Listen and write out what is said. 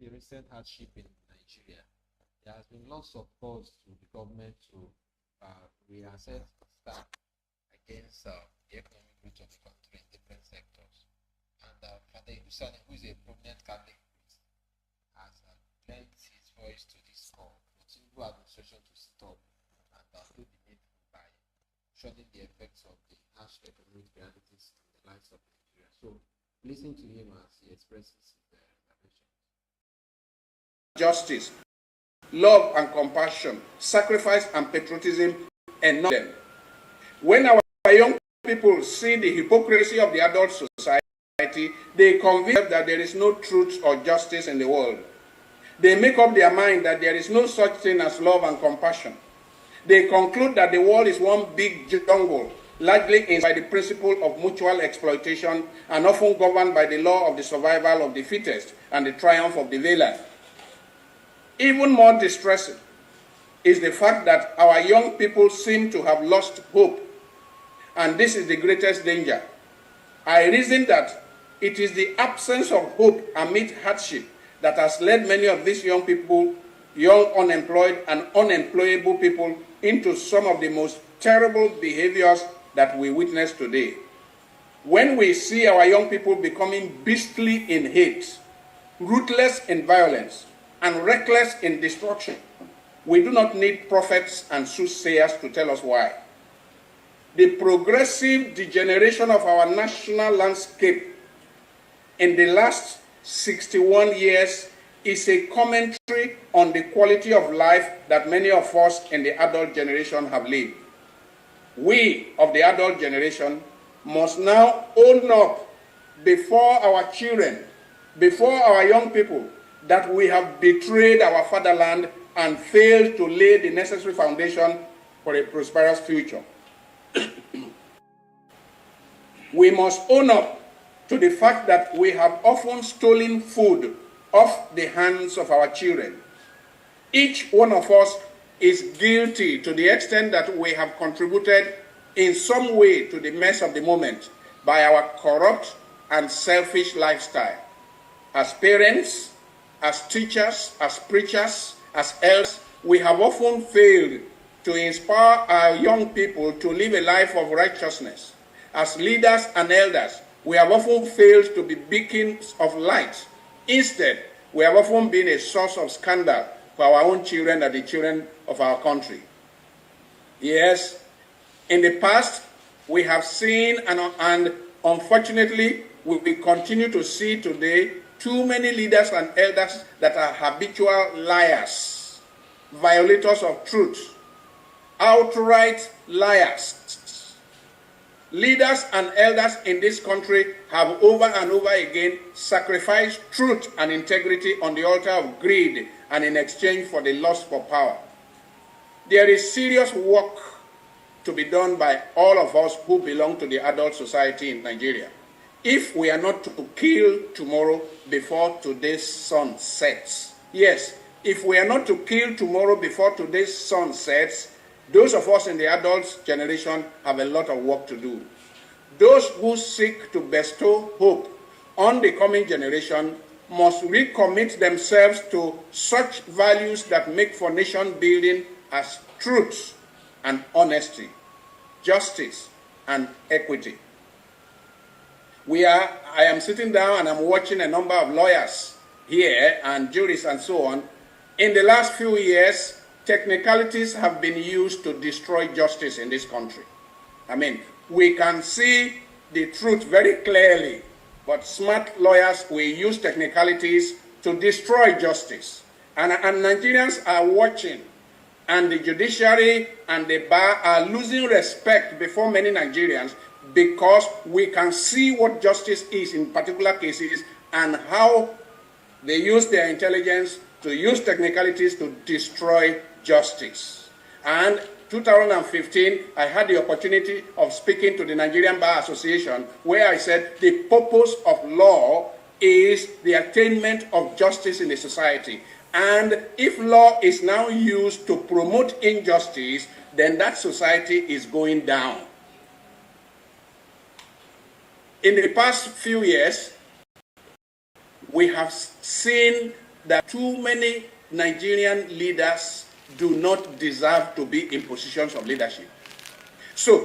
the recent hardship in Nigeria, there has been lots of calls to the government to reassess staff against the economic growth of the country in different sectors. And Father Hussein, who is a prominent Catholic priest, has lent his voice to this call for the Tinubu administration to stop and do the needful by shunning the effects of the harsh economic realities on the lives of Nigeria. So, listen to him as he expresses his intervention. Justice, love and compassion, sacrifice and patriotism, and not them. When our young people see the hypocrisy of the adult society, they convince that there is no truth or justice in the world. They make up their mind that there is no such thing as love and compassion. They conclude that the world is one big jungle, largely influenced by the principle of mutual exploitation and often governed by the law of the survival of the fittest and the triumph of the valiant. Even more distressing is the fact that our young people seem to have lost hope, and this is the greatest danger. I reason that it is the absence of hope amid hardship that has led many of these young people, young unemployed and unemployable people, into some of the most terrible behaviors that we witness today. When we see our young people becoming beastly in hate, ruthless in violence, and reckless in destruction, we do not need prophets and soothsayers to tell us why. The progressive degeneration of our national landscape in the last 61 years is a commentary on the quality of life that many of us in the adult generation have lived. We of the adult generation must now own up before our children, before our young people, that we have betrayed our fatherland and failed to lay the necessary foundation for a prosperous future. We must own up to the fact that we have often stolen food off the hands of our children. Each one of us is guilty to the extent that we have contributed in some way to the mess of the moment by our corrupt and selfish lifestyle. As parents, as teachers, as preachers, as elders, we have often failed to inspire our young people to live a life of righteousness. As leaders and elders, we have often failed to be beacons of light. Instead, we have often been a source of scandal for our own children and the children of our country. Yes, in the past, we have seen and unfortunately, we continue to see today too many leaders and elders that are habitual liars, violators of truth, outright liars. Leaders and elders in this country have over and over again sacrificed truth and integrity on the altar of greed and in exchange for the lust for power. There is serious work to be done by all of us who belong to the adult society in Nigeria, if we are not to kill tomorrow before today's sun sets. Yes, if we are not to kill tomorrow before today's sun sets, those of us in the adult generation have a lot of work to do. Those who seek to bestow hope on the coming generation must recommit themselves to such values that make for nation building as truth and honesty, justice and equity. I am sitting down and I'm watching a number of lawyers here and jurists and so on. In the last few years, technicalities have been used to destroy justice in this country. I mean, we can see the truth very clearly, but smart lawyers will use technicalities to destroy justice. And Nigerians are watching, and the judiciary and the bar are losing respect before many Nigerians because we can see what justice is in particular cases and how they use their intelligence to use technicalities to destroy justice. And 2015, I had the opportunity of speaking to the Nigerian Bar Association, where I said the purpose of law is the attainment of justice in the society. And if law is now used to promote injustice, then that society is going down. In the past few years, we have seen that too many Nigerian leaders do not deserve to be in positions of leadership. So